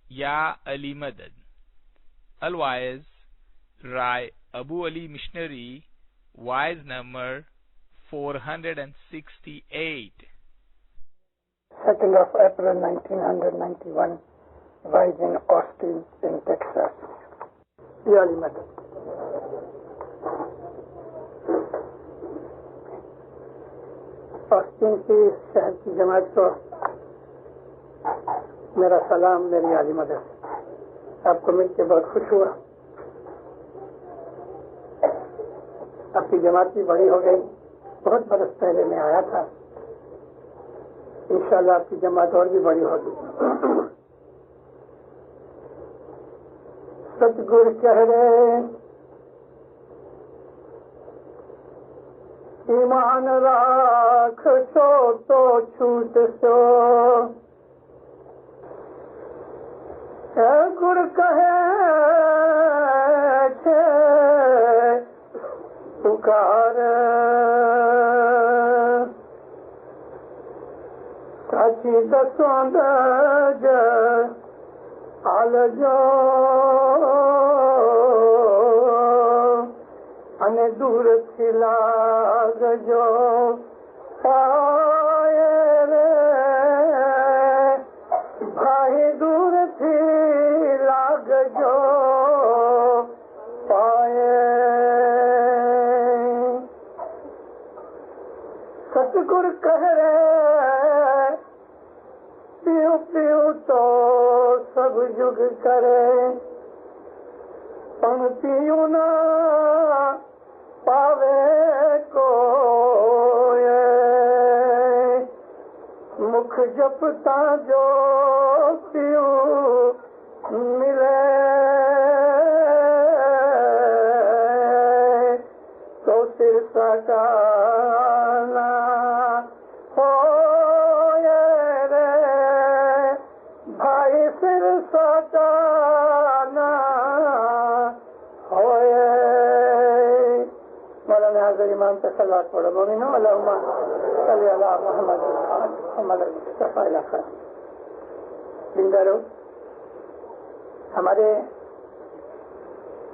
Ya Ali Madad. Otherwise, Rai Abu Ali Missionary, wise number 468. 2nd of April 1991, wise in Austin in Texas. Ya Ali Madad. Austin کی شہر کی جماعت کو میرا سلام، میری عالی مدد. آپ کو مل کے بہت خوش ہوا. آپ کی جماعت بھی بڑی ہو گئی. بہت برس پہلے میں آیا تھا. انشاءاللہ آپ کی جماعت اور بھی بڑی ہوگی. ستگور کہہ رہے ایمان راکھ سو تو چھوٹ سو، گر کہے چھے پکار، سچی دسوں دج آل جو انے دور تھی لاگ جو پائے رے، بھائی دور تھی لاگ جو پائے. ستگور کہہ رہے پیو پیو تو سب جگ کرے، پن پیو نہ پاوے کو مکھ جپتا جو پیو ملے، تو سر سکانا ہوئے رے، بھائی سر سکانا ہوئے. مولانا حاضر امام پہ صلوات پڑھو. مومنو اللہم صلی علی محمد محمد مصطفیٰ الاخر. بندرو، ہمارے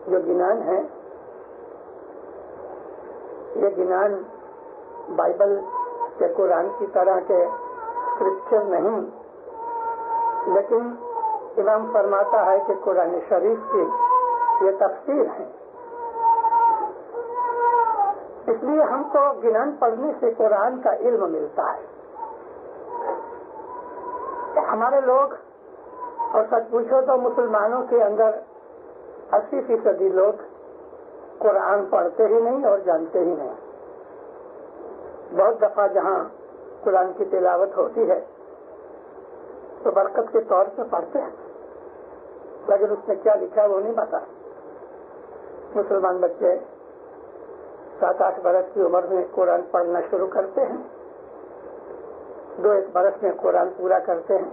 جو گنان ہیں یہ گنان بائبل کے قرآن کی طرح کے اسکرپچر نہیں، لیکن امام فرماتا ہے کہ قرآن شریف کی یہ تفسیر ہے. اس لیے ہم کو گنان پڑھنے سے قرآن کا علم ملتا ہے. ہمارے لوگ، اور سچ پوچھو تو مسلمانوں کے اندر 80% لوگ قرآن پڑھتے ہی نہیں اور جانتے ہی نہیں. بہت دفعہ جہاں قرآن کی تلاوت ہوتی ہے تو برکت کے طور پہ پڑھتے ہیں، لیکن اس میں کیا لکھا ہے وہ نہیں پتا. مسلمان بچے 7-8 برس کی عمر میں قرآن پڑھنا شروع کرتے ہیں، 2-1 برس میں قرآن پورا کرتے ہیں.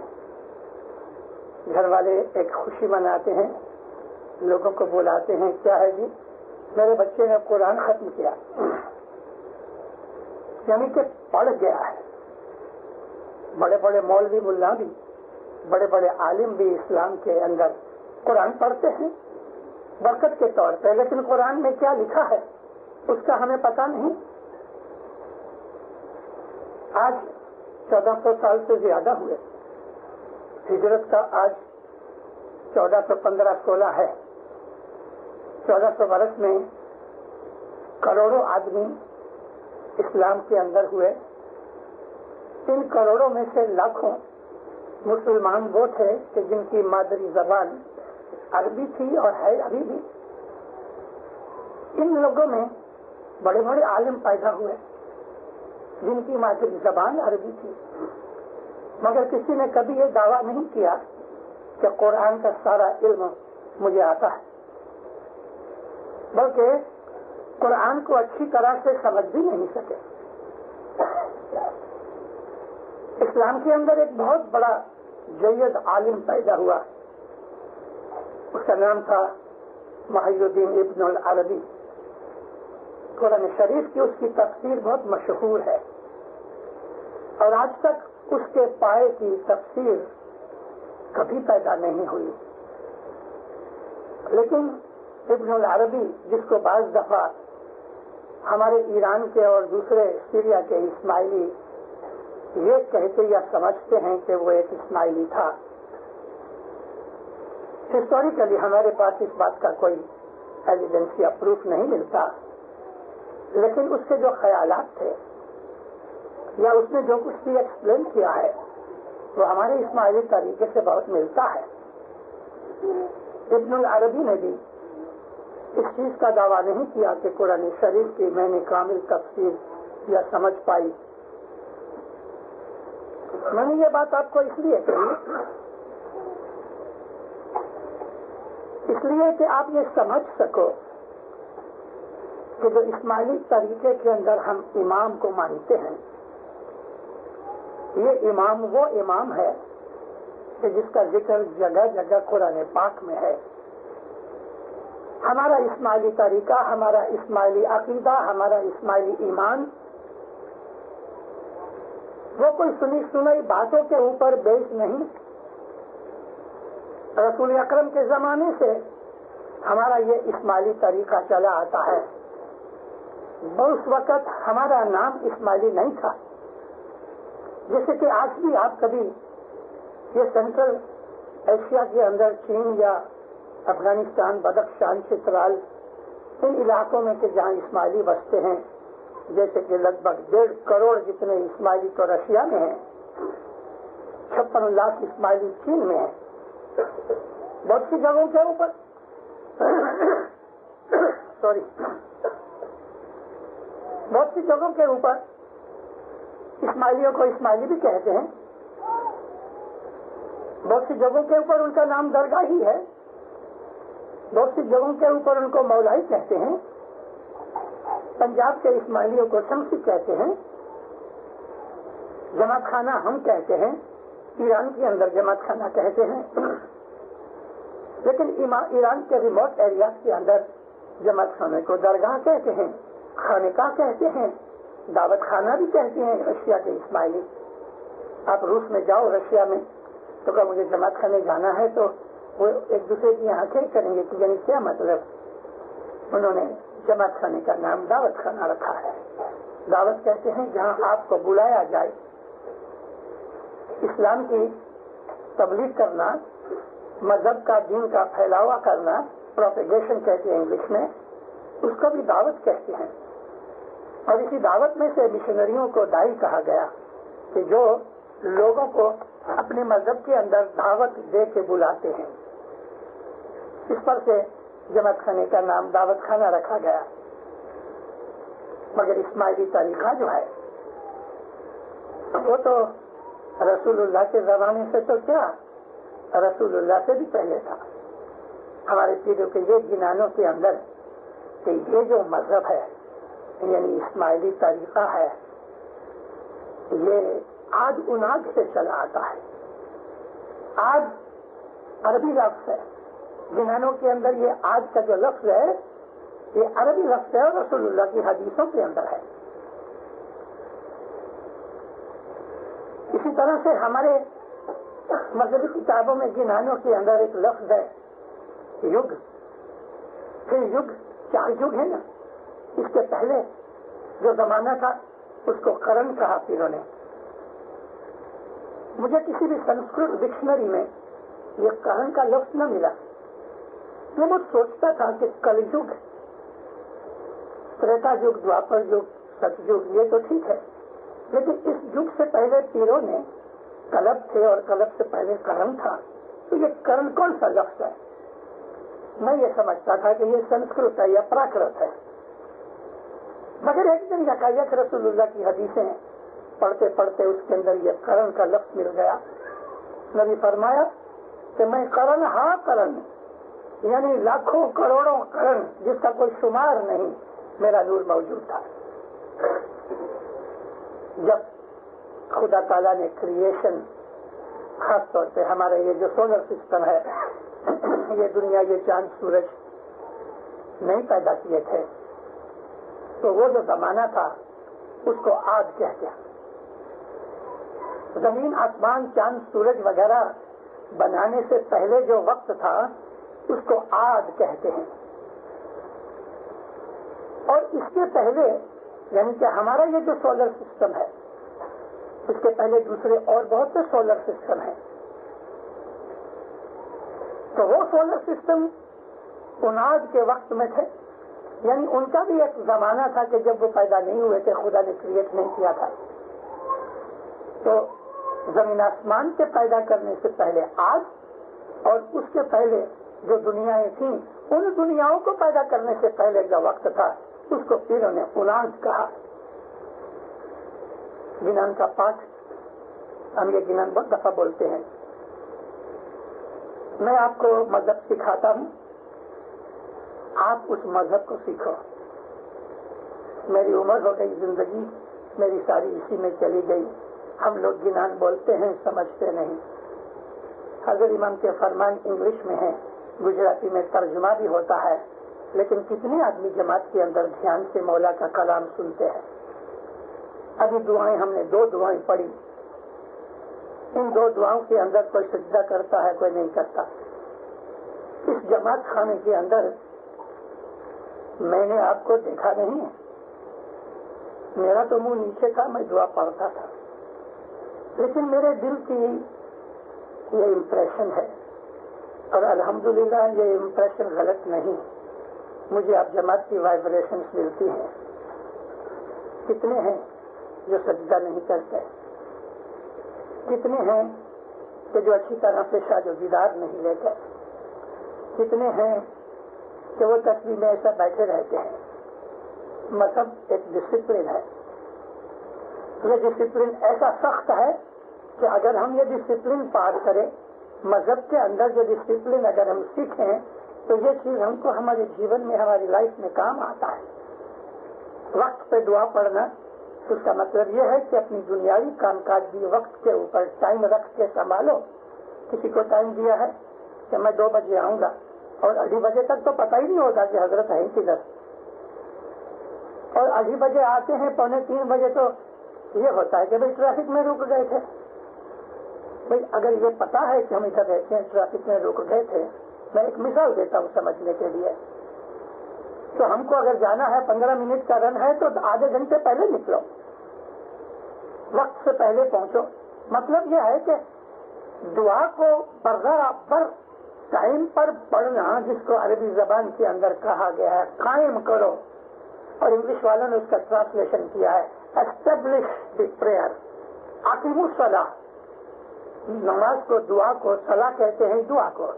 گھر والے ایک خوشی مناتے ہیں، لوگوں کو بلاتے ہیں، کیا ہے جی میرے بچے نے قرآن ختم کیا، یعنی کہ پڑھ گیا ہے. بڑے بڑے مولوی ملا بھی، بڑے بڑے عالم بھی اسلام کے اندر قرآن پڑھتے ہیں برکت کے طور پہ، لیکن قرآن میں کیا لکھا ہے اس کا ہمیں پتہ نہیں. آج 1400 سال سے زیادہ ہوئے. ہجرت کا آج 1415-16 ہے. 1400 برس میں کروڑوں آدمی اسلام کے اندر ہوئے. ان کروڑوں میں سے لاکھوں مسلمان وہ تھے کہ جن کی مادری زبان عربی تھی اور ہے ابھی بھی. ان لوگوں میں بڑے بڑے عالم پیدا ہوئے جن کی مادری زبان عربی تھی، مگر کسی نے کبھی یہ دعویٰ نہیں کیا کہ قرآن کا سارا علم مجھے آتا ہے، بلکہ قرآن کو اچھی طرح سے سمجھ بھی نہیں سکے. اسلام کے اندر ایک بہت بڑا جید عالم پیدا ہوا، اس کا نام تھا محی الدین ابن العربی. قرآن شریف کی اس کی تفسیر بہت مشہور ہے، اور آج تک اس کے پائے کی تفسیر کبھی پیدا نہیں ہوئی. لیکن ابن العربی، جس کو بعض دفعہ ہمارے ایران کے اور دوسرے سیریا کے اسماعیلی یہ کہتے یا سمجھتے ہیں کہ وہ ایک اسماعیلی تھا، ہسٹوریکلی ہمارے پاس اس بات کا کوئی ایویڈنس یا پروف نہیں ملتا، لیکن اس کے جو خیالات تھے یا اس نے جو کچھ بھی ایکسپلین کیا ہے وہ ہمارے اسماعیلی طریقے سے بہت ملتا ہے. ابن العربی نے بھی اس چیز کا دعویٰ نہیں کیا کہ قرآن شریف کی میں نے کامل تفسیر یا سمجھ پائی. میں نے یہ بات آپ کو اس لیے کہی کہ آپ یہ سمجھ سکو کہ جو اسماعیلی طریقے کے اندر ہم امام کو مانتے ہیں، یہ امام وہ امام ہے کہ جس کا ذکر جگہ جگہ قرآن پاک میں ہے. ہمارا اسماعیلی طریقہ، ہمارا اسماعیلی عقیدہ، ہمارا اسماعیلی ایمان وہ کوئی سنی سنائی باتوں کے اوپر بیس نہیں. رسول اکرم کے زمانے سے ہمارا یہ اسماعیلی طریقہ چلا آتا ہے. اس وقت ہمارا نام اسماعیلی نہیں تھا. جیسے کہ آج بھی آپ کبھی یہ سینٹرل ایشیا کے اندر چین یا افغانستان، بدخشان، چترال، ان علاقوں میں کہ جہاں اسماعیلی بستے ہیں، جیسے کہ لگ بھگ 1.5 کروڑ جتنے اسماعیلی تو رشیا میں ہیں، 56 لاکھ اسماعیلی چین میں ہیں. بہت سی جگہوں کے اوپر بہت سی جگہوں کے اوپر اسماعیلیوں کو اسماعیلی بھی کہتے ہیں. بہت سی جگہوں کے اوپر ان کا نام درگاہ ہی ہے. بہت سی جگہوں کے اوپر ان کو مولائی کہتے ہیں. پنجاب کے اسماعیلیوں کو شمسی کہتے ہیں. جماعت خانہ ہم کہتے ہیں. ایران کے اندر جماعت خانہ کہتے ہیں. لیکن ایران کے ریموٹ ایریاز کے اندر جماعت خانے کو درگاہ کہتے ہیں، خانقاہ کہتے ہیں، دعوت خانہ بھی کہتے ہیں. رشیا کے اسماعیلی، آپ روس میں جاؤ، رشیا میں، تو کہ مجھے جماعت خانے جانا ہے تو وہ ایک دوسرے کی آنکھیں کریں گے کہ یعنی کیا مطلب. انہوں نے جماعت خانے کا نام دعوت خانہ رکھا ہے. دعوت کہتے ہیں جہاں آپ کو بلایا جائے. اسلام کی تبلیغ کرنا، مذہب کا، دین کا پھیلاوا کرنا، پروپیگیشن کہتے ہیں انگلش میں، اس کو بھی دعوت کہتے ہیں. اور اسی دعوت میں سے مشنریوں کو داعی کہا گیا کہ جو لوگوں کو اپنے مذہب کے اندر دعوت دے کے بلاتے ہیں. اس پر سے جماعت خانے کا نام دعوت خانہ رکھا گیا. مگر اسماعیلی طریقہ جو ہے وہ تو رسول اللہ کے زمانے سے تو کیا، رسول اللہ سے بھی پہلے تھا. ہمارے پیروں کے یہ جنانوں کے اندر کہ یہ جو مذہب ہے یعنی اسماعیلی طریقہ ہے، یہ آج اناج سے چلا آتا ہے. آج عربی لفظ ہے. جنانوں کے اندر یہ آج کا جو لفظ ہے یہ عربی لفظ ہے اور رسول اللہ کی حدیثوں کے اندر ہے. اسی طرح سے ہمارے مذہبی کتابوں میں جنانوں کے اندر ایک لفظ ہے یگ. پھر یگ 4 یگ ہے نا. اس کے پہلے جو زمانہ تھا اس کو قرن کہا پیروں نے. مجھے کسی بھی سنسکرت ڈکشنری میں یہ قرن کا لفظ نہ ملا. میں بہت سوچتا تھا کہ کل یگ، تریتا یگ، دوپر یگ، ست یگ یہ تو ٹھیک ہے، لیکن اس یگ سے پہلے پیروں نے کلب تھے اور کلب سے پہلے کرن تھا. تو یہ کرن کون سا لفظ ہے؟ میں یہ سمجھتا تھا کہ یہ سنسکرت ہے یا پراکرت ہے. مگر ایک دن یکایک رسول اللہ کی حدیثیں پڑھتے پڑھتے اس کے اندر یہ کرن کا لفظ مل گیا. نبی فرمایا کہ میں کرن ہاں کرن، یعنی لاکھوں کروڑوں کرن جس کا کوئی شمار نہیں، میرا نور موجود تھا. جب خدا تعالیٰ نے کریشن، خاص طور پہ ہمارے یہ جو سولر سسٹم ہے، یہ دنیا، یہ چاند سورج نہیں پیدا کیے تھے، تو وہ جو زمانہ تھا اس کو آج کہتے ہیں. زمین، آسمان، چاند، سورج وغیرہ بنانے سے پہلے جو وقت تھا اس کو عاد کہتے ہیں. اور اس کے پہلے یعنی کہ ہمارا یہ جو سولر سسٹم ہے اس کے پہلے دوسرے اور بہت سے سولر سسٹم ہیں. تو وہ سولر سسٹم اناد کے وقت میں تھے، یعنی ان کا بھی ایک زمانہ تھا کہ جب وہ پیدا نہیں ہوئے تھے، خدا نے کریٹ نہیں کیا تھا. تو زمین آسمان کے پیدا کرنے سے پہلے آج اور اس کے پہلے جو دنیایں تھیں ان دنیاؤں کو پیدا کرنے سے پہلے جو وقت تھا اس کو پیروں نے اناد کہا. گنان کا پاٹ ہم یہ گنان بہت دفعہ بولتے ہیں. میں آپ کو مذہب سکھاتا ہوں، آپ اس مذہب کو سیکھو. میری عمر ہو گئی، زندگی میری ساری اسی میں چلی گئی. ہم لوگ گنان بولتے ہیں، سمجھتے نہیں. حضرت امام کے فرمان انگلش میں ہیں، گجراتی میں ترجمہ بھی ہوتا ہے، لیکن کتنے آدمی جماعت کے اندر دھیان سے مولا کا کلام سنتے ہیں. ابھی دعائیں ہم نے 2 دعائیں پڑھی. ان 2 دعاؤں کے اندر کوئی سجدہ کرتا ہے، کوئی نہیں کرتا. اس جماعت خانے کے اندر میں نے آپ کو دیکھا نہیں ہے. میرا تو منہ نیچے تھا، میں دعا پڑھتا تھا، لیکن میرے دل کی یہ امپریشن ہے اور الحمدللہ یہ امپریشن غلط نہیں. مجھے آپ جماعت کی وائبریشنز ملتی ہیں. کتنے ہیں جو سجدہ نہیں کرتے؟ کتنے ہیں کہ جو اچھی طرح سے شاد و دیدار نہیں لیتے؟ کتنے ہیں کہ وہ تصویر میں ایسا بیٹھے رہتے ہیں؟ مذہب ایک ڈسپلن ہے. یہ ڈسپلن ایسا سخت ہے کہ اگر ہم یہ ڈسپلن پار کریں، مذہب کے اندر جو ڈسپلن اگر ہم سیکھیں تو یہ چیز ہم کو ہمارے جیون میں، ہماری لائف میں کام آتا ہے. وقت پہ دعا پڑھنا، اس کا مطلب یہ ہے کہ اپنی دنیاوی کام کاج بھی وقت کے اوپر ٹائم رکھ کے سنبھالو. کسی کو ٹائم دیا ہے کہ میں 2 بجے آؤں گا اور 2:30 بجے تک تو پتہ ہی نہیں ہوتا کہ حضرت ہیں کدھر، اور 2:30 بجے آتے ہیں، 2:45 بجے تو یہ ہوتا ہے کہ بھائی ٹریفک میں رک گئے تھے. بھائی اگر یہ پتا ہے کہ ہم ادھر رہتے ہیں، ٹریفک میں رک گئے تھے، میں ایک مثال دیتا ہوں سمجھنے کے لیے. تو ہم کو اگر جانا ہے 15 منٹ کا رن ہے تو آدھے گھنٹے پہلے نکلو، وقت سے پہلے پہنچو. مطلب یہ ہے کہ دعا کو برابر ٹائم پر پڑھنا، جس کو عربی زبان کے اندر کہا گیا ہے قائم کرو، اور انگلش والوں نے اس کا ٹرانسلیشن کیا ہے اسٹیبلش دی پریئر. اقیموا الصلاۃ، نماز کو، دعا کو صلاح کہتے ہیں، دعا کو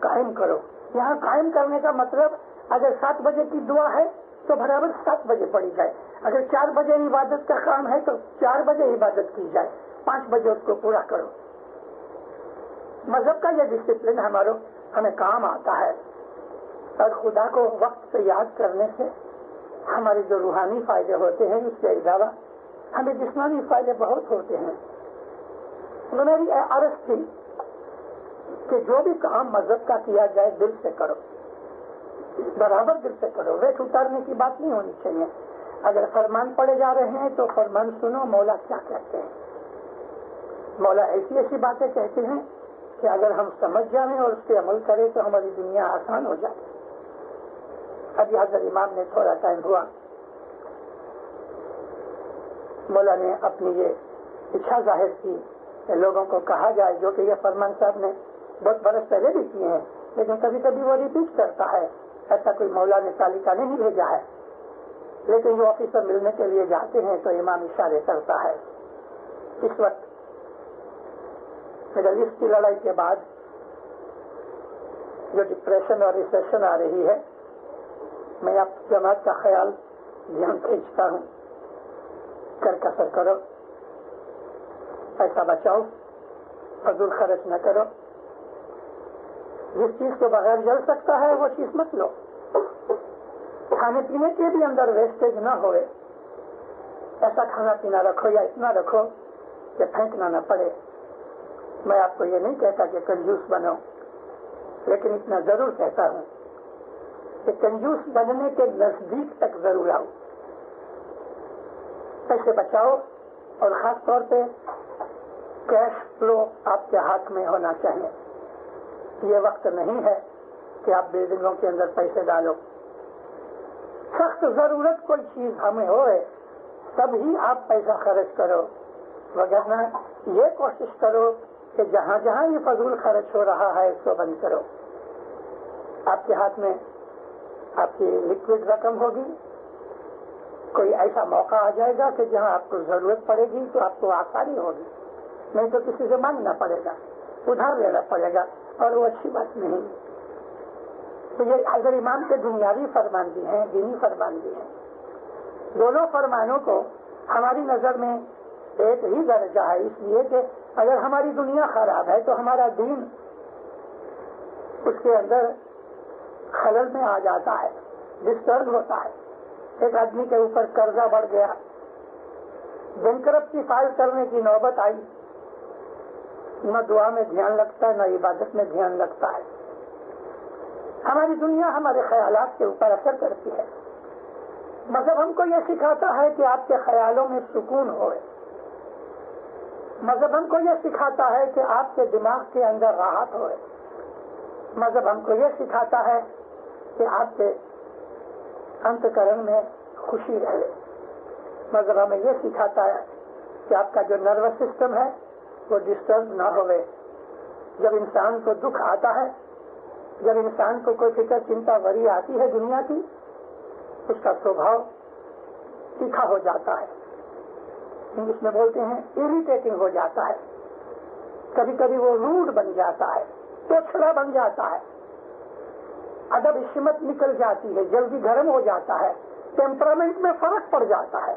قائم کرو. یہاں قائم کرنے کا مطلب اگر 7 بجے کی دعا ہے تو برابر 7 بجے پڑھی جائے. اگر 4 بجے عبادت کا کام ہے تو 4 بجے عبادت کی جائے، 5 بجے اس کو پورا کرو. مذہب کا یہ ڈسپلن ہمیں کام آتا ہے. اور خدا کو وقت سے یاد کرنے سے ہمارے جو روحانی فائدے ہوتے ہیں، اس کے علاوہ ہمیں جسمانی فائدے بہت ہوتے ہیں. میری عرض تھی کہ جو بھی کام مذہب کا کیا جائے دل سے کرو، برابر دل سے کرو. ویٹ اتارنے کی بات نہیں ہونی چاہیے. اگر فرمان پڑے جا رہے ہیں تو فرمان سنو، مولا کیا کہتے ہیں. مولا ایسی ایسی باتیں کہتے ہیں کہ اگر ہم سمجھ جائیں اور اس پہ عمل کریں تو ہماری دنیا آسان ہو جائے. ابھی حضرت امام نے تھوڑا ٹائم ہوا، مولا نے اپنی یہ اچھا ظاہر کی کہ لوگوں کو کہا جائے، جو کہ یہ فرمان صاحب نے بہت برس پہلے بھی کیے ہیں، لیکن کبھی کبھی وہ ریپیٹ کرتا ہے. ایسا کوئی مولا نے تالیکہ نہیں بھیجا ہے، لیکن وہ آفیسر ملنے کے لیے جاتے ہیں تو امام اشارے کرتا ہے. اس وقت مڈل ایسٹ کی لڑائی کے بعد جو ڈپریشن اور ریسیشن آ رہی ہے، میں آپ جماعت کا خیال دھیان کھینچتا ہوں. کسر کرو، پیسہ بچاؤ، فضول خرچ نہ کرو. جس چیز کے بغیر جل سکتا ہے وہ چیز مت لو. کھانے پینے کے بھی اندر ویسٹیج نہ ہوئے. ایسا کھانا پینا رکھو یا اتنا رکھو کہ پھینکنا نہ پڑے. میں آپ کو یہ نہیں کہتا کہ کنجوس بنو، لیکن اتنا ضرور کہتا ہوں کہ کنجوس بننے کے نزدیک تک ضرور آؤ. پیسے بچاؤ، اور خاص طور پہ کیش فلو آپ کے ہاتھ میں ہونا چاہیے. یہ وقت نہیں ہے کہ آپ بلڈنگوں کے اندر پیسے ڈالو. سخت ضرورت کوئی چیز ہمیں ہوئے تب ہی آپ پیسہ خرچ کرو، وگرنہ یہ کوشش کرو کہ جہاں جہاں یہ فضول خرچ ہو رہا ہے اس کو بند کرو. آپ کے ہاتھ میں آپ کی لکوڈ رقم ہوگی، کوئی ایسا موقع آ جائے گا کہ جہاں آپ کو ضرورت پڑے گی تو آپ کو آسانی ہوگی، نہیں تو کسی سے مانگنا پڑے گا، ادھار لینا پڑے گا، اور وہ اچھی بات نہیں. تو یہ حضرت امام کے دنیاوی فرمان بھی ہیں، دینی فرمان بھی ہیں. دونوں فرمانوں کو ہماری نظر میں ایک ہی درجہ ہے، اس لیے کہ اگر ہماری دنیا خراب ہے تو ہمارا دین اس کے اندر خلل میں آ جاتا ہے، ڈسٹرب ہوتا ہے. ایک آدمی کے اوپر قرضہ بڑھ گیا، بینکرپسی فائل کرنے کی نوبت آئی، نہ دعا میں دھیان لگتا ہے نہ عبادت میں دھیان لگتا ہے. ہماری دنیا ہمارے خیالات کے اوپر اثر کرتی ہے. مذہب ہم کو یہ سکھاتا ہے کہ آپ کے خیالوں میں سکون ہوئے. مذہب ہم کو یہ سکھاتا ہے کہ آپ کے دماغ کے اندر راحت ہوئے. مذہب ہم کو یہ سکھاتا ہے کہ آپ کے انتکرن میں خوشی رہے. مذہب ہمیں یہ سکھاتا ہے کہ آپ کا جو نروس سسٹم ہے وہ ڈسٹرب نہ ہوئے. جب انسان کو دکھ آتا ہے، جب انسان کو کوئی فکر چنتا وری آتی ہے دنیا کی، اس کا سوبھاؤ تیکھا ہو جاتا ہے. انگلش میں بولتے ہیں اریٹیٹنگ ہو جاتا ہے. کبھی کبھی وہ روڈ بن جاتا ہے، توچھڑا بن جاتا ہے، ادب حشمت نکل جاتی ہے، جلدی گرم ہو جاتا ہے، ٹیمپرامنٹ میں فرق پڑ جاتا ہے،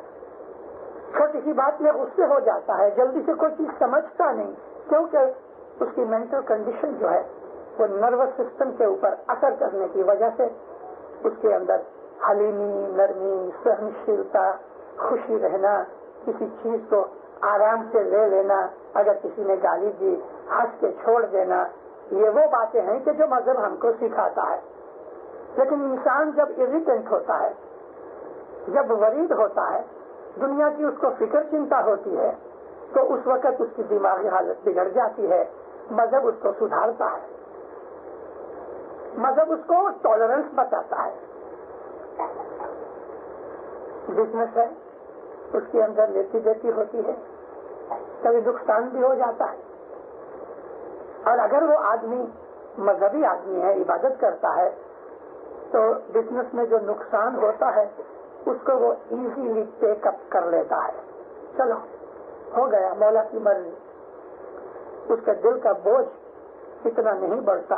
چھوٹی سی بات میں غصے ہو جاتا ہے، جلدی سے کوئی چیز سمجھتا نہیں، کیونکہ اس کی مینٹل کنڈیشن جو ہے وہ نروس سسٹم کے اوپر اثر کرنے کی وجہ سے اس کے اندر حلیمی، نرمی، سہنشیلتا، خوشی رہنا، کسی چیز کو آرام سے لے لینا، اگر کسی نے گالی دی ہنس کے چھوڑ دینا، یہ وہ باتیں ہیں کہ جو مذہب ہم کو سکھاتا ہے. لیکن انسان جب اریٹنٹ ہوتا ہے، جب ورید ہوتا ہے، دنیا کی اس کو فکر چنتا ہوتی ہے، تو اس وقت اس کی دماغی حالت بگڑ جاتی ہے. مذہب اس کو سدھارتا ہے، مذہب اس کو ٹالرنس بتاتا ہے. بزنس ہے، اس کے اندر لیتی دیتی ہوتی ہے، کبھی نقصان بھی ہو جاتا ہے. اور اگر وہ آدمی مذہبی آدمی ہے، عبادت کرتا ہے، تو بزنس میں جو نقصان ہوتا ہے اس کو وہ ایزیلی ٹیک اپ کر لیتا ہے. چلو ہو گیا، مولا کی مرضی. اس کے دل کا بوجھ اتنا نہیں بڑھتا.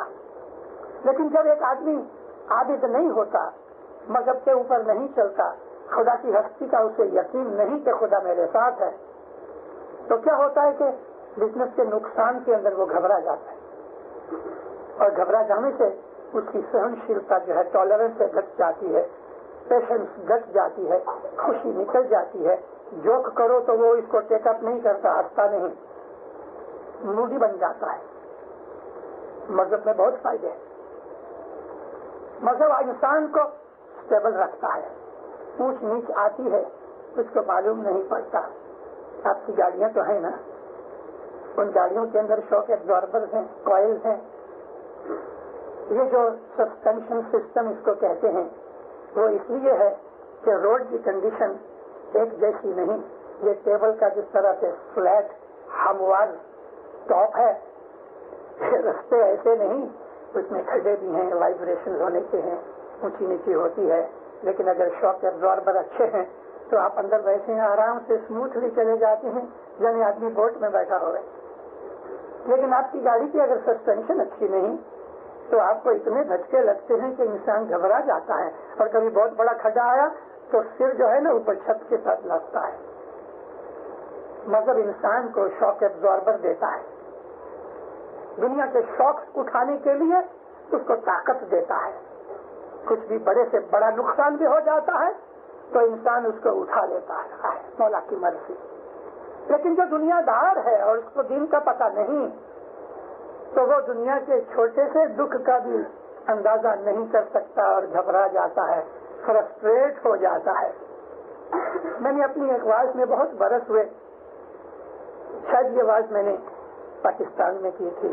لیکن جب ایک آدمی عابد نہیں ہوتا، مذہب کے اوپر نہیں چلتا، خدا کی ہستی کا اسے یقین نہیں کہ خدا میرے ساتھ ہے، تو کیا ہوتا ہے کہ بزنس کے نقصان کے اندر وہ گھبرا جاتا ہے، اور گھبرا جانے سے اس کی سہنشیلتا جو ہے ٹالرنس سے گھٹ جاتی ہے، پیشنس گھٹ جاتی ہے، خوشی نکل جاتی ہے. جوک کرو تو وہ اس کو ٹیک اپ نہیں کرتا، ہنستا نہیں، موڈی بن جاتا ہے. مذہب میں بہت فائدے ہیں. مذہب انسان کو اسٹیبل رکھتا ہے. اونچ نیچ آتی ہے اس کو معلوم نہیں پڑتا. آپ کی گاڑیاں تو ہیں نا، ان گاڑیوں کے اندر شاک ایبزاربرز ہیں، کوئلز ہیں. یہ جو سسپینشن سسٹم اس کو کہتے ہیں، وہ اس لیے ہے کہ روڈ کی کنڈیشن ایک جیسی نہیں. یہ ٹیبل کا جس طرح سے فلیٹ ہموار ٹاپ ہے، رستے ایسے نہیں، اس میں کھڈے بھی ہیں، وائبریشن ہونے کے ہیں، اونچی نیچی ہوتی ہے. لیکن اگر شاک ایبزاربر اچھے ہیں تو آپ اندر بیٹھے ہیں، آرام سے اسموتھلی چلے جاتے ہیں، یعنی آدمی بوٹ میں بیٹھا ہوئے. لیکن آپ کی گاڑی کی اگر سسپینشن اچھی نہیں تو آپ کو اتنے دھچکے لگتے ہیں کہ انسان گھبرا جاتا ہے. اور کبھی بہت بڑا کھڈا آیا تو سر جو ہے نا اوپر چھت کے ساتھ لگتا ہے. مذہب انسان کو شاک ایبزاربر دیتا ہے، دنیا کے شوق اٹھانے کے لیے اس کو طاقت دیتا ہے. کچھ بھی بڑے سے بڑا نقصان بھی ہو جاتا ہے تو انسان اس کو اٹھا لیتا ہے، مولا کی مرضی. لیکن جو دنیا دار ہے اور اس کو دین کا پتہ نہیں، تو وہ دنیا کے چھوٹے سے دکھ کا بھی اندازہ نہیں کر سکتا اور گھبرا جاتا ہے، فرسٹریٹ ہو جاتا ہے. میں نے اپنی ایک واز میں بہت برس ہوئے، شاید یہ واز میں نے پاکستان میں کی تھی.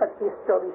25, 24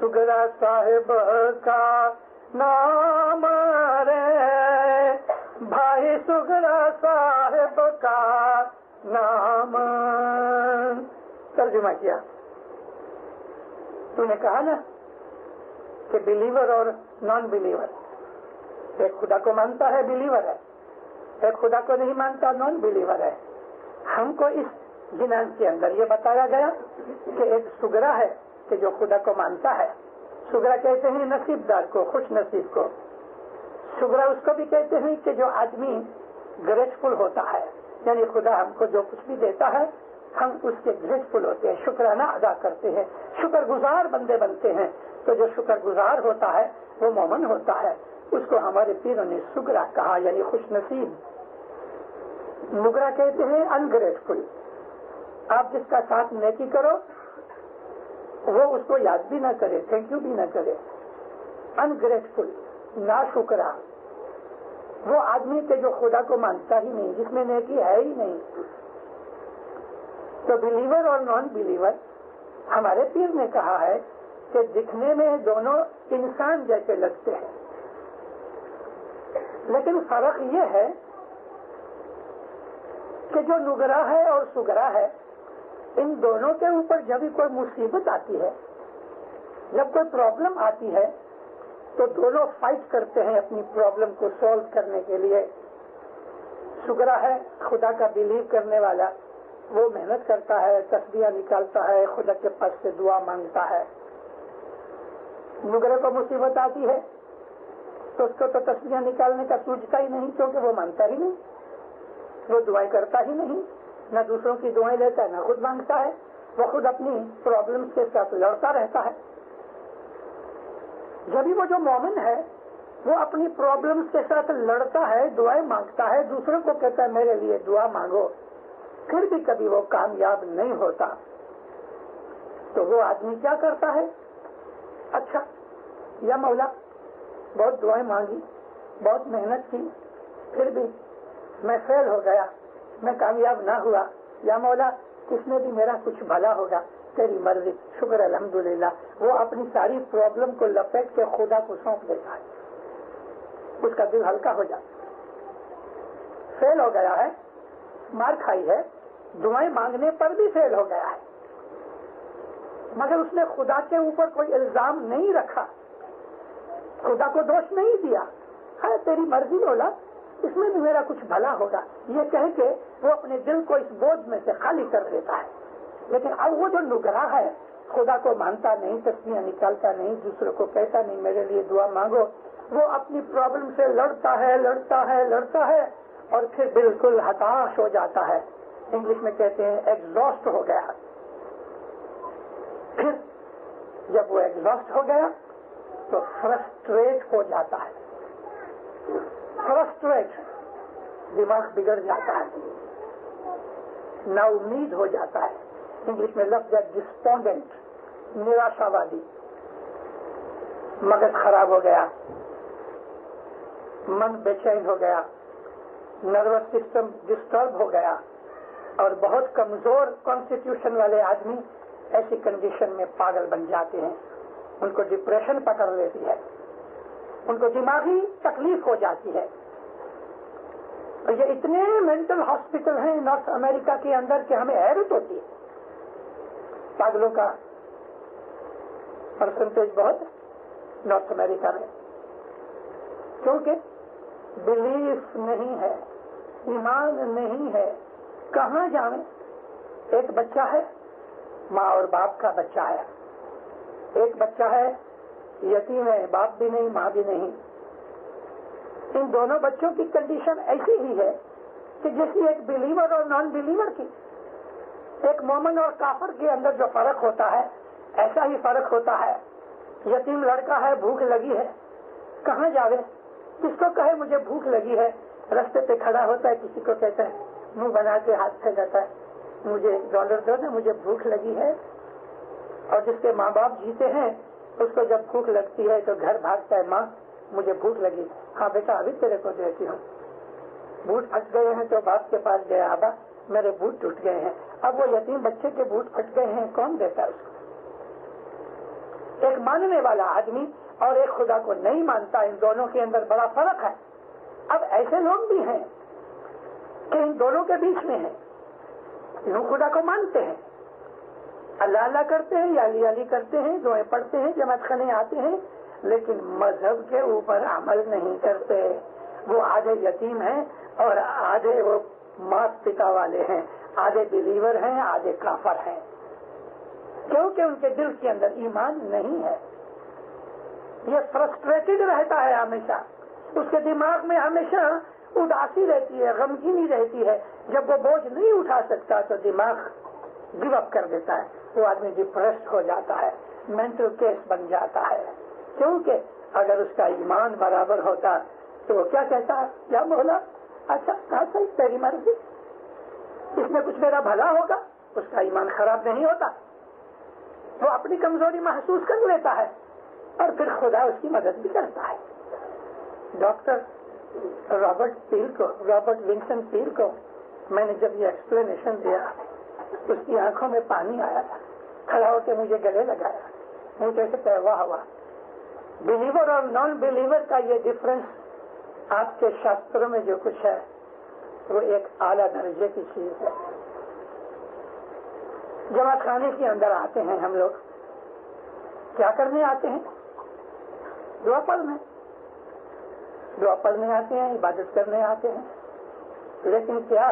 سگرا صاحب کا نام رے، بھائی سگرا صاحب کا نام. ترجمہ کیا. تو نے کہا نا کہ بلیور اور نان بلیور، ایک خدا کو مانتا ہے بلیور ہے، ایک خدا کو نہیں مانتا نان بلیور ہے. ہم کو اس جنان کے اندر یہ بتایا گیا کہ ایک سگرا ہے کہ جو خدا کو مانتا ہے. سگرا کہتے ہیں نصیب دار کو، خوش نصیب کو. سگرا اس کو بھی کہتے ہیں کہ جو آدمی گریٹفل ہوتا ہے، یعنی خدا ہم کو جو کچھ بھی دیتا ہے ہم اس کے گریٹفل ہوتے ہیں، شکرانہ ادا کرتے ہیں، شکر گزار بندے بنتے ہیں. تو جو شکر گزار ہوتا ہے وہ مومن ہوتا ہے. اس کو ہمارے پیروں نے سگرا کہا، یعنی خوش نصیب. نگرا کہتے ہیں انگریٹفل. آپ جس کا ساتھ نیکی کرو وہ اس کو یاد بھی نہ کرے، تھینک یو بھی نہ کرے. انگریٹفل، ناشکرا، وہ آدمی کہ جو خدا کو مانتا ہی نہیں، جس میں نیکی ہے ہی نہیں. تو بلیور اور نان بلیور ہمارے پیر نے کہا ہے کہ دکھنے میں دونوں انسان جیسے لگتے ہیں، لیکن فرق یہ ہے کہ جو نگرا ہے اور سگرا ہے ان دونوں کے اوپر جب بھی کوئی مصیبت آتی ہے، جب کوئی پرابلم آتی ہے تو دونوں فائٹ کرتے ہیں اپنی پرابلم کو سولو کرنے کے لیے. سگرا ہے خدا کا بلیو کرنے والا، وہ محنت کرتا ہے، تسبیحاں نکالتا ہے، خدا کے پاس سے دعا مانگتا ہے. نگرے کو مصیبت آتی ہے تو اس کو تو تسبیحاں نکالنے کا سوچتا ہی نہیں، کیونکہ وہ مانتا ہی نہیں، وہ دعائیں کرتا ہی نہیں، نہ دوسروں کی دعائیں لیتا ہے نہ خود مانگتا ہے. وہ خود اپنی پرابلم کے ساتھ لڑتا رہتا ہے. جبھی وہ جو مومن ہے وہ اپنی پرابلم کے ساتھ لڑتا ہے، دعائیں مانگتا ہے، دوسروں کو کہتا ہے میرے لیے دعا مانگو، پھر بھی کبھی وہ کامیاب نہیں ہوتا. تو وہ آدمی کیا کرتا ہے؟ اچھا یا مولا بہت دعائیں مانگی، بہت محنت کی، پھر بھی میں فیل ہو گیا، میں کامیاب نہ ہوا. یا مولا کس نے بھی میرا کچھ بھلا ہوگا، تیری مرضی، شکر الحمدللہ. وہ اپنی ساری پرابلم کو لپیٹ کے خدا کو سونپ دیتا ہے، اس کا دل ہلکا ہو جاتا. فیل ہو گیا ہے، مار کھائی ہے، دعائیں مانگنے پر بھی فیل ہو گیا ہے، مگر اس نے خدا کے اوپر کوئی الزام نہیں رکھا، خدا کو دوش نہیں دیا. ہے تیری مرضی مولا، اس میں بھی میرا کچھ بھلا ہوگا، یہ کہہ کے وہ اپنے دل کو اس بوجھ میں سے خالی کر دیتا ہے. لیکن اب وہ جو نگرا ہے خدا کو مانتا نہیں، تسبیحاں نکالتا نہیں، دوسروں کو کہتا نہیں میرے لیے دعا مانگو، وہ اپنی پرابلم سے لڑتا ہے اور پھر بالکل ہتاش ہو جاتا ہے. انگلش میں کہتے ہیں ایگزاسٹ ہو گیا. پھر جب وہ ایگزاسٹ ہو گیا تو فرسٹریٹ ہو جاتا ہے. فرسٹریٹ دماغ بگڑ جاتا ہے، نا امید ہو جاتا ہے. انگلش میں لفظ ہے ڈسپونڈنٹ، نراشا والی. مغز خراب ہو گیا، من بے چین ہو گیا، نروس سسٹم ڈسٹرب ہو گیا، اور بہت کمزور کانسٹیٹیوشن والے آدمی ایسی کنڈیشن میں پاگل بن جاتے ہیں. ان کو ڈپریشن پکڑ لیتی ہے، ان کو دماغی تکلیف ہو جاتی ہے. اور یہ اتنے مینٹل ہاسپٹل ہیں نارتھ امریکہ کے اندر کہ ہمیں حیرت ہوتی ہے. پاگلوں کا پرسنٹیج بہت نارتھ امریکہ میں، کیونکہ بلیف نہیں ہے، ایمان نہیں ہے. کہاں جائیں؟ ایک بچہ ہے، ماں اور باپ کا بچہ ہے. ایک بچہ ہے یتیم ہے، باپ بھی نہیں ماں بھی نہیں. ان دونوں بچوں کی کنڈیشن ایسی ہی ہے کہ جیسی ایک بلیور اور نان بلیور کی، ایک مومن اور کافر کے اندر جو فرق ہوتا ہے ایسا ہی فرق ہوتا ہے. یتیم لڑکا ہے، بھوک لگی ہے، کہاں جاوے؟ کس کو کہے مجھے بھوک لگی ہے؟ رستے پہ کھڑا ہوتا ہے، کسی کو کہتا ہے، منہ بنا کے ہاتھ سے جاتا ہے مجھے ڈالر دو نا، مجھے بھوک لگی ہے. اور جس کے ماں باپ جیتے ہیں اس کو جب بھوک لگتی ہے تو گھر بھاگتا ہے، ماں مجھے بھوک لگی. ہاں بیٹا ابھی تیرے کو دیتی ہوں. بوٹ پھٹ گئے ہیں تو باپ کے پاس گیا، ابا میرے بوٹ ٹوٹ گئے ہیں. اب وہ یتیم بچے کے بوٹ پھٹ گئے ہیں، کون دیتا ہے اس کو؟ ایک ماننے والا آدمی اور ایک خدا کو نہیں مانتا، ان دونوں کے اندر بڑا فرق ہے۔ اب ایسے لوگ بھی ہیں کہ ان دونوں کے بیچ میں ہیں، یوں خدا کو مانتے ہیں، اللہ اللہ کرتے ہیں یا علی علی کرتے ہیں، دعائیں پڑھتے ہیں، جماعت خانے آتے ہیں، لیکن مذہب کے اوپر عمل نہیں کرتے۔ وہ آدھے یتیم ہیں اور آدھے وہ مات پتا والے ہیں، آدھے بلیور ہیں، آدھے کافر ہیں، کیونکہ ان کے دل کے اندر ایمان نہیں ہے۔ یہ فرسٹریٹڈ رہتا ہے ہمیشہ، اس کے دماغ میں ہمیشہ اداسی رہتی ہے، غمگینی رہتی ہے۔ جب وہ بوجھ نہیں اٹھا سکتا تو دماغ گیو اپ کر دیتا ہے، وہ آدمی ڈپریسڈ ہو جاتا ہے، مینٹل کیس بن جاتا ہے۔ کیونکہ اگر اس کا ایمان برابر ہوتا تو وہ کیا کہتا ہے، یا مولا اچھا کہا صحیح، تیری مرضی، اس میں کچھ میرا بھلا ہوگا۔ اس کا ایمان خراب نہیں ہوتا، وہ اپنی کمزوری محسوس کر لیتا ہے اور پھر خدا اس کی مدد بھی کرتا ہے۔ ڈاکٹر رابرٹ ونسن پیل کو میں نے جب یہ ایکسپلینیشن دیا، اس کی آنکھوں میں پانی آیا تھا، کھڑا ہو کے مجھے گلے لگایا، مجھے سے پیوا ہوا۔ بلیور اور نان بلیور کا یہ ڈفرنس آپ کے شاستروں میں جو کچھ ہے وہ ایک اعلیٰ درجے کی چیز ہے۔ جماعت خانے کے اندر آتے ہیں ہم لوگ، کیا کرنے آتے ہیں؟ دعا پڑھنے آتے ہیں، عبادت کرنے آتے ہیں، لیکن کیا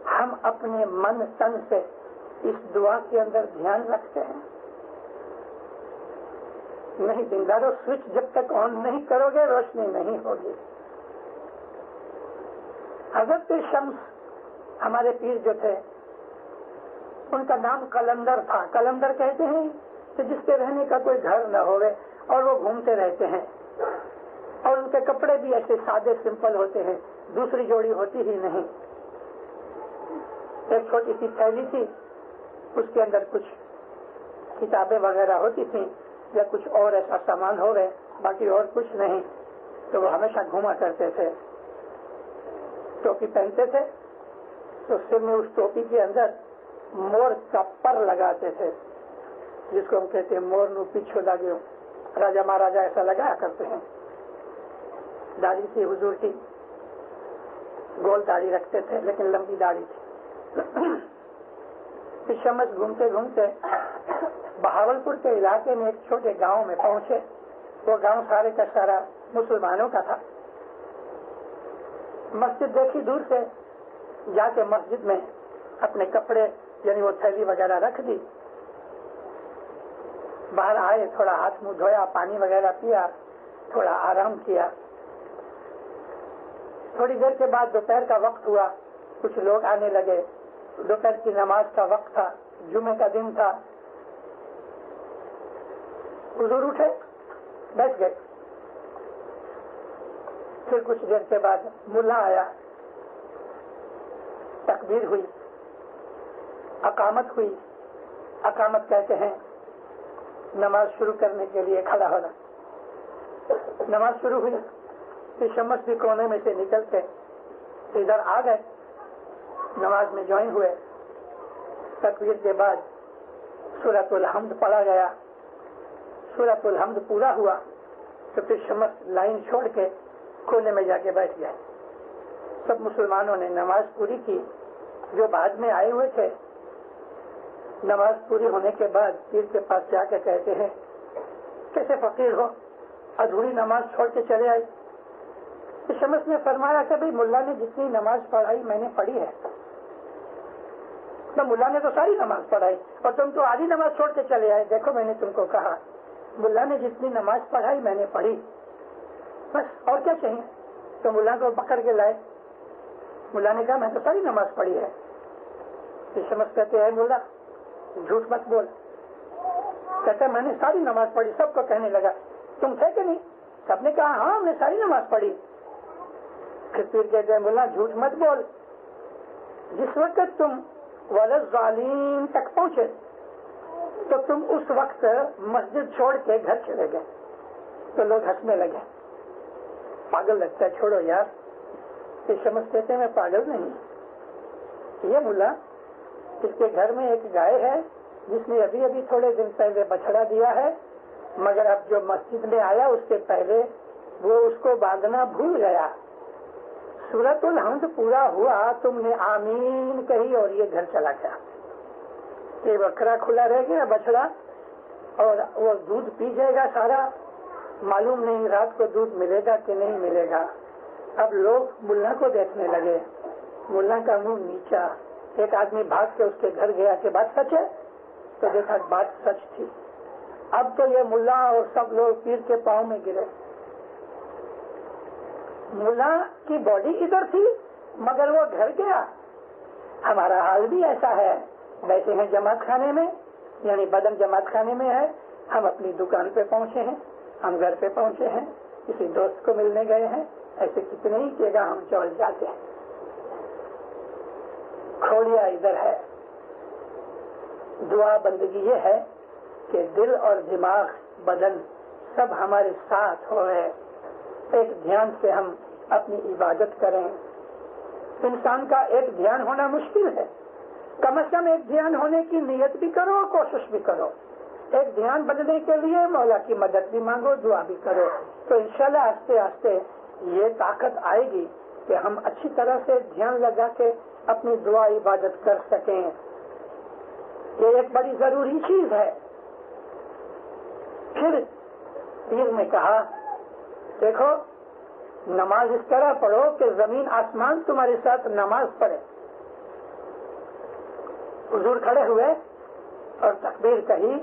ہم اپنے من تن سے اس دعا کے اندر دھیان رکھتے ہیں؟ نہیں، بندارو سوئچ جب تک آن نہیں کرو گے روشنی نہیں ہوگی۔ حضرت شمس ہمارے پیر جو تھے، ان کا نام قلندر تھا۔ قلندر کہتے ہیں کہ جس کے رہنے کا کوئی گھر نہ ہوئے اور وہ گھومتے رہتے ہیں، اور ان کے کپڑے بھی ایسے سادے سمپل ہوتے ہیں، دوسری جوڑی ہوتی ہی نہیں۔ ایک چھوٹی سی تھیلی تھی، اس کے اندر کچھ کتابیں وغیرہ ہوتی تھیں یا کچھ اور ایسا سامان ہو گئے، باقی اور کچھ نہیں۔ تو وہ ہمیشہ گھوما کرتے تھے، ٹوپی پہنتے تھے تو سر میں اس ٹوپی کے اندر مور کا پر لگاتے تھے، جس کو ہم کہتے ہیں مور نو پیچھو لگیو، راجا مہاراجا ایسا لگایا کرتے ہیں۔ داڑھی تھی حضور کی، گول داڑھی رکھتے تھے لیکن لمبی داڑھی تھی۔ پھر شمس گھومتے گھومتے بہاولپور کے علاقے میں ایک چھوٹے گاؤں میں پہنچے۔ وہ گاؤں سارے کا سارا مسلمانوں کا تھا۔ مسجد دیکھی دور سے، جا کے مسجد میں اپنے کپڑے یعنی وہ تھیلی وغیرہ رکھ دی، باہر آئے، تھوڑا ہاتھ منہ دھویا، پانی وغیرہ پیا، تھوڑا آرام کیا۔ تھوڑی دیر کے بعد دوپہر کا وقت ہوا، کچھ لوگ آنے لگے، دوپہر کی نماز کا وقت تھا، جمعے کا دن تھا۔ حضور اٹھے، بیٹھ گئے۔ پھر کچھ دیر کے بعد ملا آیا، تکبیر ہوئی، اقامت ہوئی۔ اقامت کہتے ہیں نماز شروع کرنے کے لیے کھڑا ہونا۔ نماز شروع ہوئی، پھر شمس بھی کونے میں سے نکل کے ادھر آ گئے، نماز میں جوائن ہوئے۔ تکبیر کے بعد سورۃ الحمد پڑھا گیا۔ سورۃ الحمد پورا ہوا تو پھر شمس لائن چھوڑ کے کونے میں جا کے بیٹھ گئے۔ سب مسلمانوں نے نماز پوری کی۔ جو بعد میں آئے ہوئے تھے، نماز پوری ہونے کے بعد پیر کے پاس جا کے کہتے ہیں کیسے فقیر ہو، ادھوری نماز چھوڑ کے چلے آئے؟ تو شمس نے فرمایا کہ بھائی ملا نے جتنی نماز پڑھائی میں نے پڑھی ہے، تو ملا نے تو ساری نماز پڑھائی اور تم تو آدھی نماز چھوڑ کے چلے آئے۔ دیکھو میں نے تم کو کہا ملا نے جتنی نماز پڑھائی میں نے پڑھی، بس اور کیا چاہیے؟ تو ملا کو پکڑ کے لائے۔ ملا نے کہا میں تو ساری نماز پڑھی ہے۔ تو شمس کہتے ہیں ملا جھوٹ مت بول۔ کہتا میں نے ساری نماز پڑھی۔ سب کو کہنے لگا تم تھے کہ نہیں؟ سب نے کہا ہاں ہم نے ساری نماز پڑھی۔ پھر پیر کہتے ہیں ملا جھوٹ مت بول، جس وقت تم والظالین تک پہنچے تو تم اس وقت مسجد چھوڑ کے گھر چلے گئے۔ تو لوگ ہنسنے لگے، پاگل لگتا ہے، چھوڑو یار۔ یہ شمس کہتے ہیں میں پاگل نہیں، یہ ملا اس کے گھر میں ایک گائے ہے جس نے ابھی ابھی تھوڑے دن پہلے بچڑا دیا ہے، مگر اب جو مسجد میں آیا اس سے پہلے وہ اس کو باندھنا بھول گیا. سورۃ الحمد پورا ہوا, تم نے آمین کہی اور یہ گھر چلا گیا. یہ بکرا کھلا رہ گیا بچڑا, اور وہ دودھ پی جائے گا سارا, معلوم نہیں رات کو دودھ ملے گا کہ نہیں ملے گا. اب لوگ ملا کو دیکھنے لگے, ملا کا منہ نیچا. ایک آدمی بھاگ کے اس کے گھر گیا کہ بات سچ ہے, تو دیکھا بات سچ تھی. اب تو یہ ملا اور سب لوگ پیر کے پاؤں میں گرے. ملا کی باڈی ادھر تھی مگر وہ گھر گیا. ہمارا حال بھی ایسا ہے, بیٹھے ہیں جماعت خانے میں, یعنی بدن جماعت خانے میں ہے, ہم اپنی دکان پہ پہنچے ہیں, ہم گھر پہ پہنچے ہیں, کسی دوست کو ملنے گئے ہیں, ایسے کتنے ہی جگہ ہم چل جاتے ہیں. کھوڑیا ادھر ہے. دعا بندگی یہ ہے کہ دل اور دماغ بدن سب ہمارے ساتھ ہوئے, ایک دھیان سے ہم اپنی عبادت کریں. انسان کا ایک دھیان ہونا مشکل ہے, کم از کم ایک دھیان ہونے کی نیت بھی کرو, کوشش بھی کرو. ایک دھیان بننے کے لیے مولا کی مدد بھی مانگو, دعا بھی کرو, تو انشاءاللہ آہستہ آہستہ یہ طاقت آئے گی کہ ہم اچھی طرح سے دھیان لگا کے اپنی دعا عبادت کر سکیں. یہ ایک بڑی ضروری چیز ہے. پھر پیر نے کہا دیکھو نماز اس طرح پڑھو کہ زمین آسمان تمہارے ساتھ نماز پڑھے. حضور کھڑے ہوئے اور تکبیر کہی,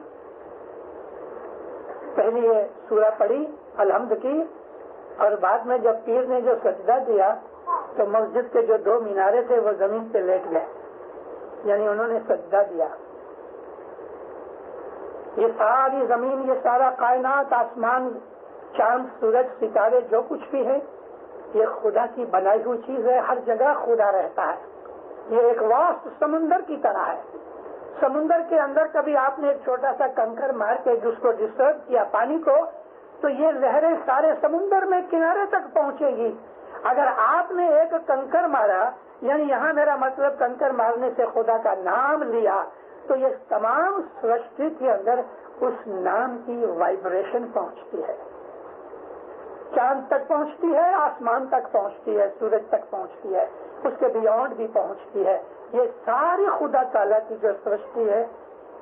پہلی یہ سورہ پڑھی الحمد کی, اور بعد میں جب پیر نے جو سجدہ دیا تو مسجد کے جو 2 مینارے تھے وہ زمین پہ لیٹ گئے, یعنی انہوں نے سجدہ دیا. یہ ساری زمین, یہ سارا کائنات, آسمان, چاند, سورج, ستارے, جو کچھ بھی ہے یہ خدا کی بنائی ہوئی چیز ہے. ہر جگہ خدا رہتا ہے. یہ ایک واسط سمندر کی طرح ہے. سمندر کے اندر کبھی آپ نے ایک چھوٹا سا کنکر مار کے جس کو ڈسٹرب کیا پانی کو, تو یہ لہریں سارے سمندر میں کنارے تک پہنچے گی. اگر آپ نے ایک کنکر مارا, یعنی یہاں میرا مطلب کنکر مارنے سے خدا کا نام لیا, تو یہ تمام سرشٹی کے اندر اس نام کی وائبریشن پہنچتی ہے. چاند تک پہنچتی ہے, آسمان تک پہنچتی ہے, سورج تک پہنچتی ہے, اس کے بیونڈ بھی پہنچتی ہے. یہ ساری خدا تعالیٰ کی جو سرشٹی ہے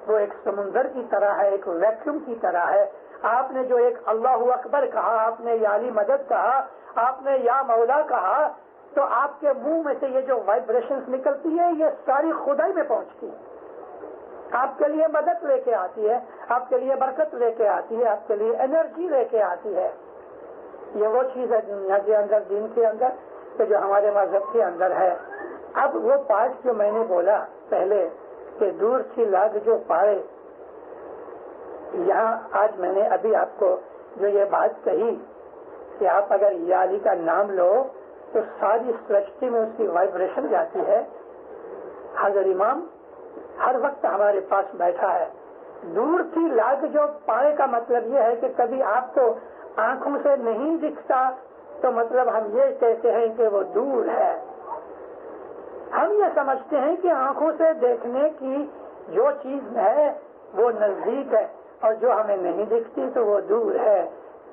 وہ ایک سمندر کی طرح ہے, ایک ویکیوم کی طرح ہے. آپ نے جو ایک اللہ اکبر کہا, آپ نے یا علی مدد کہا, آپ نے یا مولا کہا, تو آپ کے منہ میں سے یہ جو وائبریشنز نکلتی ہے یہ ساری خدائی میں پہنچتی ہے. آپ کے لیے مدد لے کے آتی ہے, آپ کے لیے برکت لے کے آتی ہے, آپ کے لیے انرجی لے کے آتی ہے. یہ وہ چیز ہے دنیا کے اندر, دین کے اندر, کہ جو ہمارے مذہب کے اندر ہے. اب وہ پارٹ جو میں نے بولا پہلے کہ دور سی لاگ جو پائے, یہاں آج میں نے ابھی آپ کو جو یہ بات کہی کہ آپ اگر یا علی کا نام لو تو ساری سرشٹی میں اس کی وائبریشن جاتی ہے. حضرت امام ہر وقت ہمارے پاس بیٹھا ہے. دور سی لاگ جو پائے کا مطلب یہ ہے کہ کبھی آپ کو آنکھوں سے نہیں دکھتا تو مطلب ہم یہ کہتے ہیں کہ وہ دور ہے. ہم یہ سمجھتے ہیں کہ آنکھوں سے دیکھنے کی جو چیز ہے وہ نزدیک ہے, اور جو ہمیں نہیں دکھتی تو وہ دور ہے.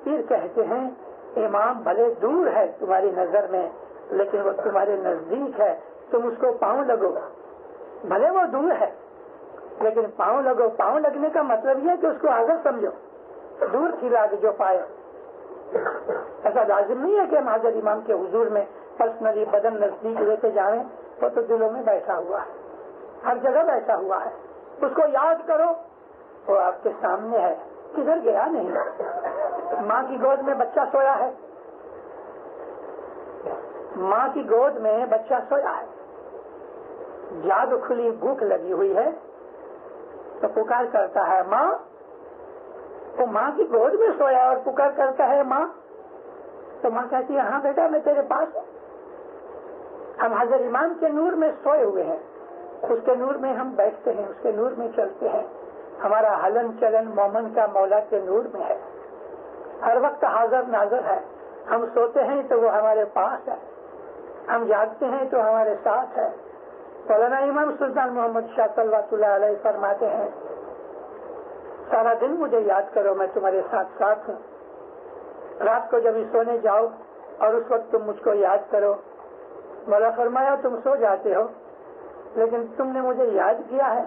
پھر کہتے ہیں امام بھلے دور ہے تمہاری نظر میں, لیکن وہ تمہارے نزدیک ہے. تم اس کو پاؤں لگو, بھلے وہ دور ہے لیکن پاؤں لگو. پاؤں لگنے کا مطلب یہ ہے کہ اس کو آگے سمجھو. دور کی لاگ جو پائے, ایسا لازم نہیں ہے کہ ہم حضرت امام کے حضور میں پرسنلی بدن نزدیک لے کے جائیں. وہ تو دلوں میں بیٹھا ہوا ہے, ہر جگہ بیٹھا ہوا ہے. اس کو یاد کرو, وہ آپ کے سامنے ہے, کدھر گیا نہیں. ماں کی گود میں بچہ سویا ہے, ماں کی گود میں بچہ سویا ہے, جاگ کھلی, بھوک لگی ہوئی ہے, تو پکار کرتا ہے ماں. وہ ماں کی گود میں سویا اور پکار کرتا ہے ماں, تو ماں کہتی ہے ہاں بیٹا میں تیرے پاس ہوں. ہم حضرت امام کے نور میں سوئے ہوئے ہیں, اس کے نور میں ہم بیٹھتے ہیں, اس کے نور میں چلتے ہیں. ہمارا ہلن چلن مومن کا مولا کے نور میں ہے, ہر وقت حاضر ناظر ہے. ہم سوتے ہیں تو وہ ہمارے پاس ہے, ہم جاگتے ہیں تو ہمارے ساتھ ہے. مولانا امام سلطان محمد شاہ صلوات اللہ علیہ فرماتے ہیں سارا دن مجھے یاد کرو، میں تمہارے ساتھ ساتھ ہوں. رات کو جب سونے جاؤ اور اس وقت تم مجھ کو یاد کرو. مولا فرمایا تم سو جاتے ہو لیکن تم نے مجھے یاد کیا ہے،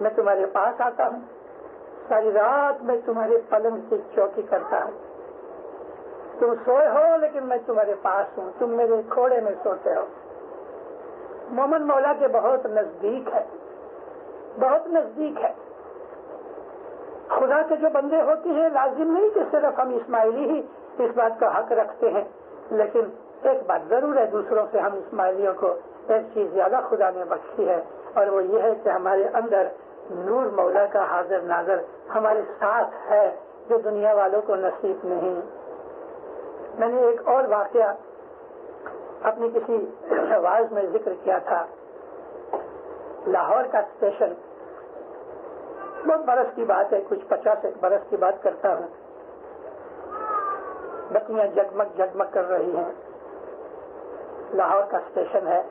میں تمہارے پاس آتا ہوں، ساری رات میں تمہارے پلنگ کی چوکی کرتا ہوں. تم سوئے ہو لیکن میں تمہارے پاس ہوں، تم میرے کھوڑے میں سوتے ہو. مومن مولا کے بہت نزدیک ہے، بہت نزدیک ہے. خدا کے جو بندے ہوتے ہیں لازم نہیں کہ صرف ہم اسماعیلی ہی اس بات کا حق رکھتے ہیں، لیکن ایک بات ضرور ہے، دوسروں سے ہم اسماعیلیوں کو ایک چیز زیادہ خدا نے بخشی ہے، اور وہ یہ ہے کہ ہمارے اندر نور مولا کا حاضر ناظر ہمارے ساتھ ہے، جو دنیا والوں کو نصیب نہیں. میں نے ایک اور واقعہ اپنی کسی آواز میں ذکر کیا تھا. لاہور کا اسٹیشن، بہت برس کی بات ہے، کچھ 50 برس کی بات کرتا ہوں. بتیاں جگمگ جگمگ کر رہی ہیں. لاہور کا اسٹیشن ہے.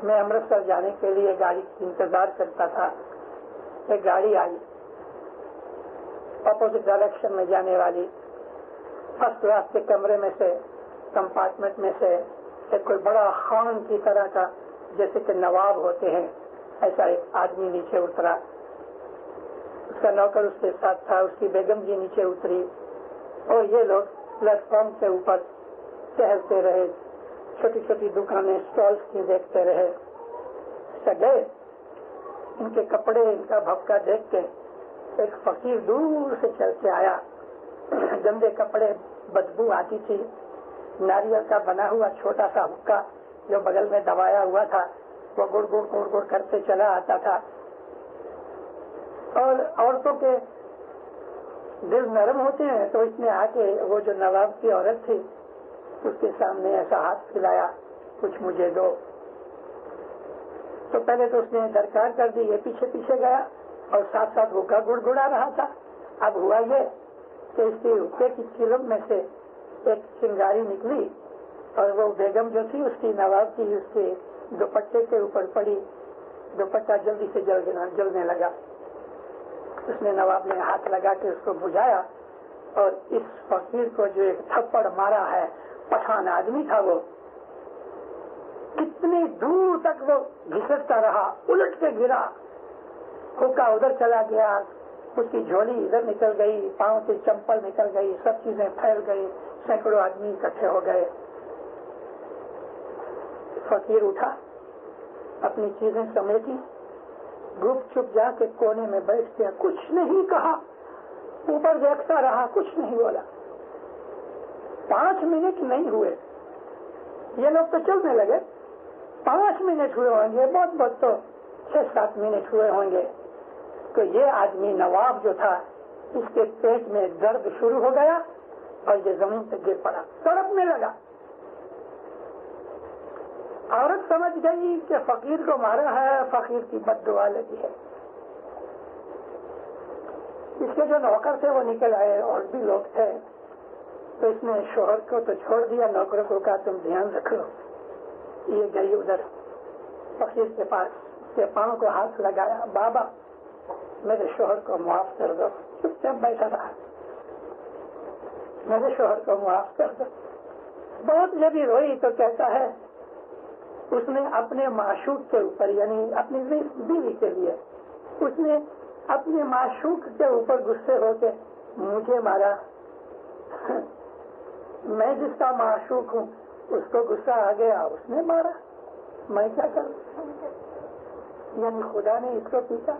میں امرتسر جانے کے لیے گاڑی کی انتظار کرتا تھا. ایک گاڑی آئی اپوزٹ ڈائریکشن میں جانے والی. فرسٹ کلاس کے کمرے میں سے، کمپارٹمنٹ میں سے ایک کوئی بڑا خان کی طرح کا، جیسے کہ نواب ہوتے ہیں، ایسا ایک آدمی نیچے اترا. اس کا نوکر اس کے ساتھ تھا، اس کی بیگم جی نیچے اتری، اور یہ لوگ پلیٹ فارم کے اوپر ٹہلتے رہے، چھوٹی چھوٹی دکانیں اسٹالس کی دیکھتے رہے. گئے ان کے کپڑے، ان کا بھپکا دیکھ کے ایک فقیر دور سے چل کے آیا. گندے کپڑے، بدبو آتی تھی. ناریل کا بنا ہوا چھوٹا سا حکا جو بغل میں دبایا ہوا تھا، وہ گڑ گڑ گڑ گڑ کرتے چلا آتا تھا. اور عورتوں کے دل نرم ہوتے ہیں، تو اس نے آ کے وہ جو نواب کی عورت تھی اس کے سامنے ایسا ہاتھ پھیلایا، کچھ مجھے دو. تو پہلے تو اس نے درکار کر دی، یہ پیچھے پیچھے گیا اور ساتھ ساتھ حکا گڑ گڑا رہا تھا. اب ہوا یہ کہ اس کے حکے کی چلم میں سے ایک چنگاری نکلی، اور وہ بیگم جو تھی اس کی نواب کی، اس کے دوپٹے کے اوپر پڑی. دوپٹہ جلدی سے جلنے لگا. اس نے نواب نے ہاتھ لگا کے اس کو بجھایا، اور اس فقیر کو جو ایک تھپڑ مارا ہے، پٹھان آدمی تھا وہ، کتنی دور تک وہ گھسٹتا رہا، الٹ کے گرا. حکا ادھر چلا گیا، اس کی جھولی ادھر نکل گئی، پاؤں سے چمپل نکل گئی، سب چیزیں پھیل گئی، سینکڑوں آدمی اکٹھے ہو گئے. فقیر اٹھا، اپنی چیزیں سمیٹی، گپ چپ جا کے کونے میں بیٹھ گیا، کچھ نہیں کہا، اوپر دیکھتا رہا، کچھ نہیں بولا. 5 منٹ نہیں ہوئے، یہ لوگ تو چلنے لگے. 5 منٹ ہوئے ہوں گے، بہت بہت تو 6-7 منٹ ہوئے ہوں گے، تو یہ آدمی نواب جو تھا، اس کے پیٹ میں درد شروع ہو گیا اور یہ زمین پہ گر پڑا، تڑپنے لگا. عورت سمجھ گئی کہ فقیر کو مارا ہے، فقیر کی بد دعا لگی ہے. اس کے جو نوکر تھے وہ نکل آئے، اور بھی لوگ تھے. تو اس نے شوہر کو تو چھوڑ دیا، نوکروں کو کہا تم دھیان رکھو. یہ گئی ادھر فقیر کے پاس، اس کے پاؤں کو ہاتھ لگایا، بابا میرے شوہر کو معاف کر دو. چپ چاپ بیٹھا رہا، میرے شوہر کو معاف کر دو. بہت جب ہی روئی تو کہتا ہے اس نے اپنے معشوق کے اوپر، یعنی اپنی بیوی کے لیے، اس نے اپنے معشوق کے اوپر غصے ہو کے مجھے مارا. میں جس کا معشوق ہوں اس کو غصہ آ گیا، اس نے مارا، میں کیا کروں؟ یعنی خدا نے اس کو پیٹا.